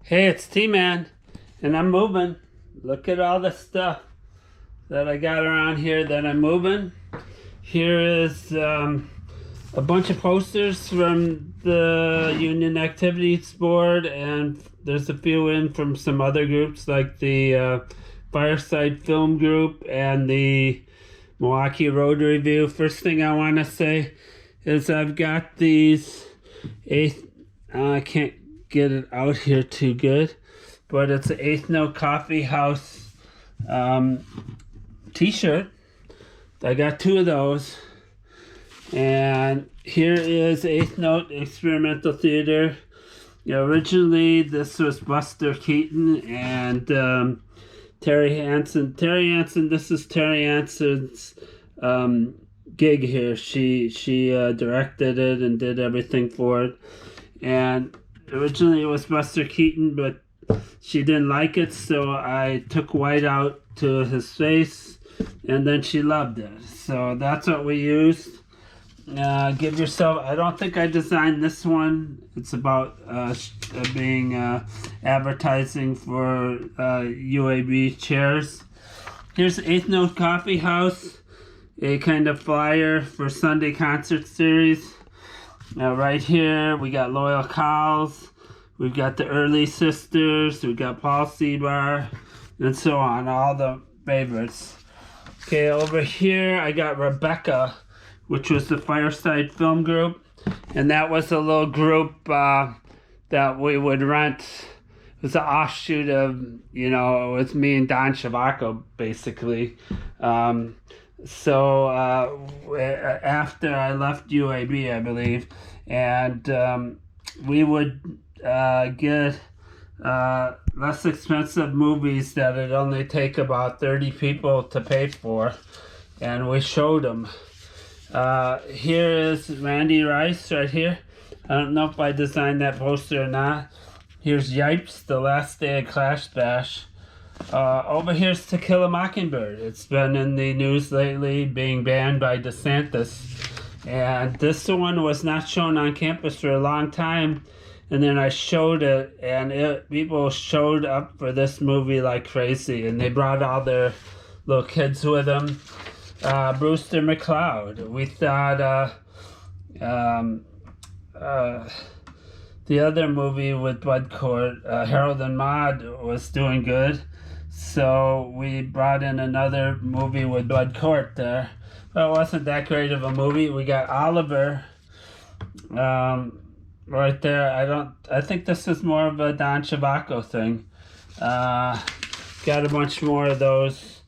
Hey, it's T-Man, and I'm moving. Look at all the stuff that I got around here that I'm moving. Here is a bunch of posters from the Union Activities Board, and there's a few in from some other groups like the Fireside Film Group and the Milwaukee Road Review. First thing I want to say is I've got these I can't get it out here too good, but it's an Eighth Note Coffee House t-shirt. I got two of those, and here is Eighth Note Experimental Theater. Originally this was Buster Keaton and Terry Hansen. This is Terry Hansen's gig here. She directed it and did everything for it, and originally it was Buster Keaton, but she didn't like it, so I took white out to his face, and then she loved it. So that's what we used. Give yourself, I don't think I designed this one. It's about being advertising for UAB chairs. Here's Eighth Note Coffee House, a kind of flyer for Sunday concert series. Right here we got Loyal Cows, we've got the Early Sisters, we've got Paul Seabar, and so on, all the favorites. Okay, over here I got Rebecca, which was the Fireside Film Group, and that was a little group that we would rent. It was an offshoot of, it was me and Don Shavacco, basically. So after I left UAB, I believe, and we would get less expensive movies that would only take about 30 people to pay for, and we showed them. Here is Randy Rice right here. I don't know if I designed that poster or not. Here's Yipes, The Last Day of Clash Bash. Over here's To Kill a Mockingbird. It's been in the news lately, being banned by DeSantis. And this one was not shown on campus for a long time. And then I showed it, and people showed up for this movie like crazy. And they brought all their little kids with them. Brewster McCloud. We thought the other movie with Bud Cort, Harold and Maude, was doing good. So we brought in another movie with Bud Cort there. But it wasn't that great of a movie. We got Oliver right there. I think this is more of a Don Shavacco thing. Got a bunch more of those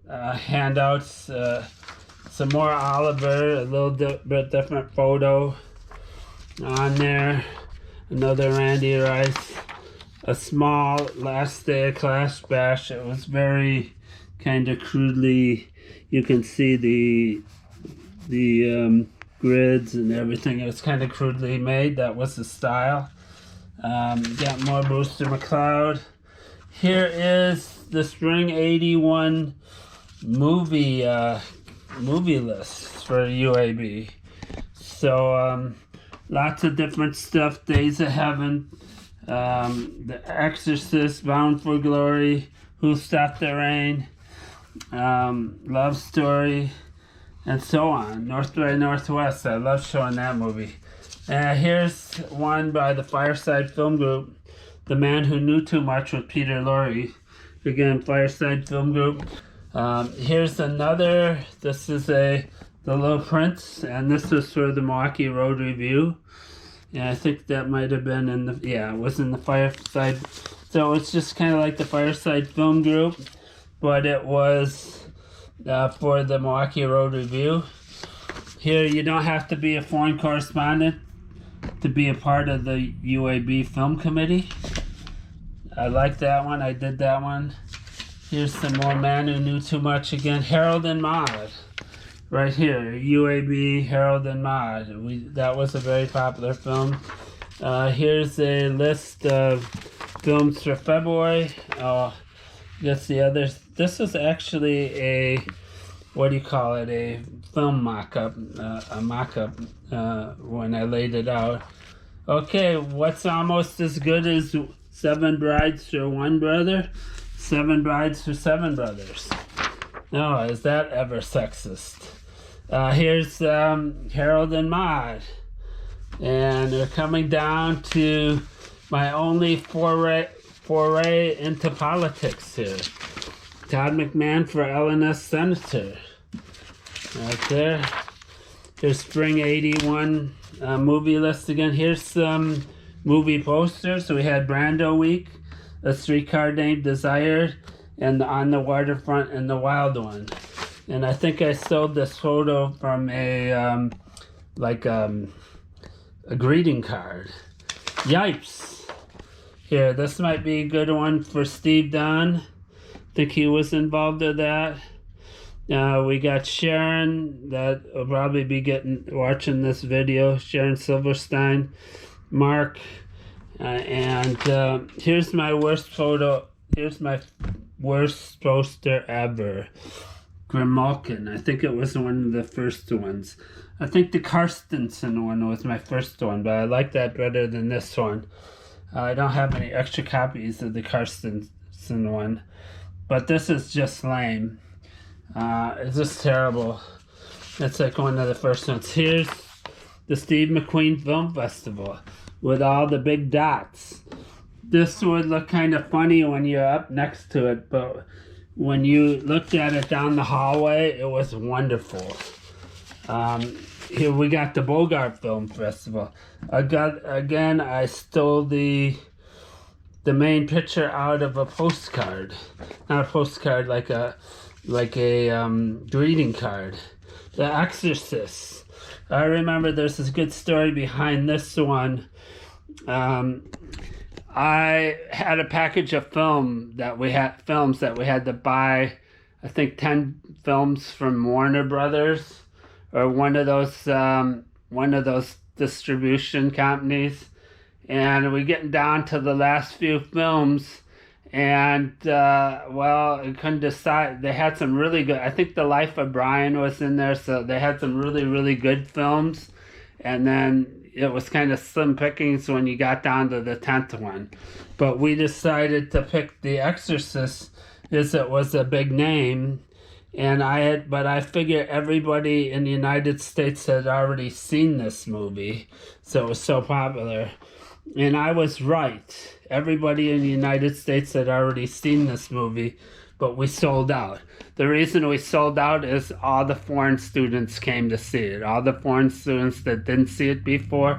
handouts. Some more Oliver, a little bit different photo on there. Another Randy Rice. A small Last Day of Clash Bash. It was very kind of crudely, you can see the grids and everything. It was kind of crudely made. That was the style. Got more Brewster McCloud. Here is the Spring '81 movie list for UAB. So lots of different stuff. Days of Heaven, The Exorcist, Bound for Glory, Who Stopped the Rain, Love Story, and so on. North by Northwest. I love showing that movie. Here's one by the Fireside Film Group, The Man Who Knew Too Much, with Peter Lorre. Again, Fireside Film Group. Here's another. This is The Little Prince, and this was for the Milwaukee Road Review. And I think that might have been it was in the Fireside. So it's just kind of like the Fireside Film Group, but it was for the Milwaukee Road Review. Here, you don't have to be a foreign correspondent to be a part of the UAB Film Committee. I like that one. I did that one. Here's some more Man Who Knew Too Much again. Harold and Maude. Right here, UAB, Harold and Maude. That was a very popular film. Here's a list of films for February. Guess the others. This is actually a film mock-up, when I laid it out. Okay, what's almost as good as 7 Brides for One Brother? 7 Brides for 7 Brothers. No, is that ever sexist? Here's Harold and Maude. And we're coming down to my only foray into politics here. Todd McMahon for LNS Senator. Right there. Here's Spring 81 movie list again. Here's some movie posters. So we had Brando Week, A Streetcar Named Desire, and On the Waterfront and The Wild One. And I think I stole this photo from a greeting card. Yipes. Here, this might be a good one for Steve Dunn. I think he was involved in that. We got Sharon that will probably be watching this video. Sharon Silverstein, Mark, and here's my worst photo. Here's my worst poster ever. Grimalkin. I think it was one of the first ones. I think the Karstensen one was my first one, but I like that better than this one. I don't have any extra copies of the Karstensen one, but this is just lame. It's just terrible. It's like one of the first ones. Here's the Steve McQueen Film Festival with all the big dots. This would look kind of funny when you're up next to it, but when you looked at it down the hallway, it was wonderful. Here we got the Bogart Film Festival. I stole the main picture out of a postcard. Not a postcard, like a greeting card. The Exorcist. I remember there's this good story behind this one. I had a package of films that we had to buy. I think 10 films from Warner Brothers, or one of those distribution companies, and we're getting down to the last few films. And, I couldn't decide. They had some really good, I think The Life of Brian was in there, so they had some really, really good films. And then it was kind of slim pickings when you got down to the 10th one. But we decided to pick The Exorcist, as it was a big name. And I figured everybody in the United States had already seen this movie, so it was so popular. And I was right. Everybody in the United States had already seen this movie, but we sold out. The reason we sold out is all the foreign students came to see it. All the foreign students that didn't see it before,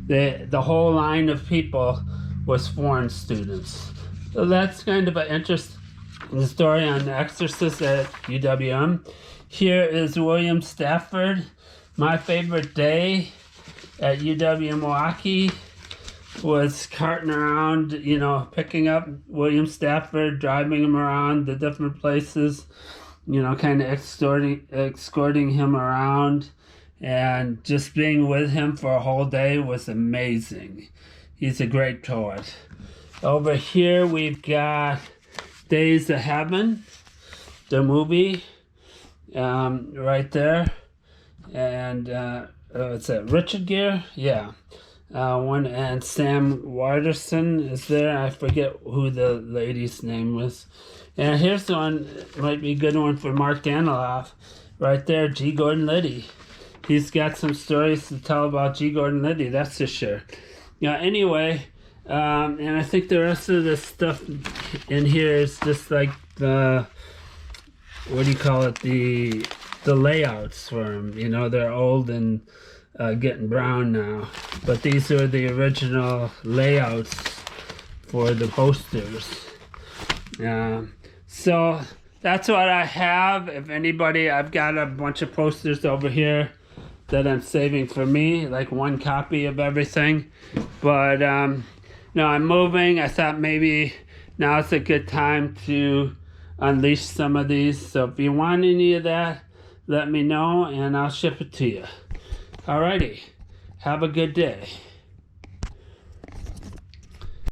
the whole line of people was foreign students. So that's kind of an interesting story on The Exorcist at UWM. Here is William Stafford. My favorite day at UW-Milwaukee was carting around, picking up William Stafford, driving him around the different places, kind of escorting him around, and just being with him for a whole day was amazing. He's a great poet. Over here we've got Days of Heaven, the movie, right there, and what's that? Richard Gere, yeah. And Sam Waterston is there. I forget who the lady's name was. And here's one, might be a good one for Mark Daniloff. Right there, G. Gordon Liddy. He's got some stories to tell about G. Gordon Liddy, that's for sure. Anyway, and I think the rest of the stuff in here is just like the, the layouts for them. They're old and getting brown now, but these are the original layouts for the posters. So that's what I have. If anybody, I've got a bunch of posters over here that I'm saving for me, like one copy of everything. But I'm moving. I thought maybe now it's a good time to unleash some of these. So if you want any of that, let me know and I'll ship it to you. Alrighty, have a good day.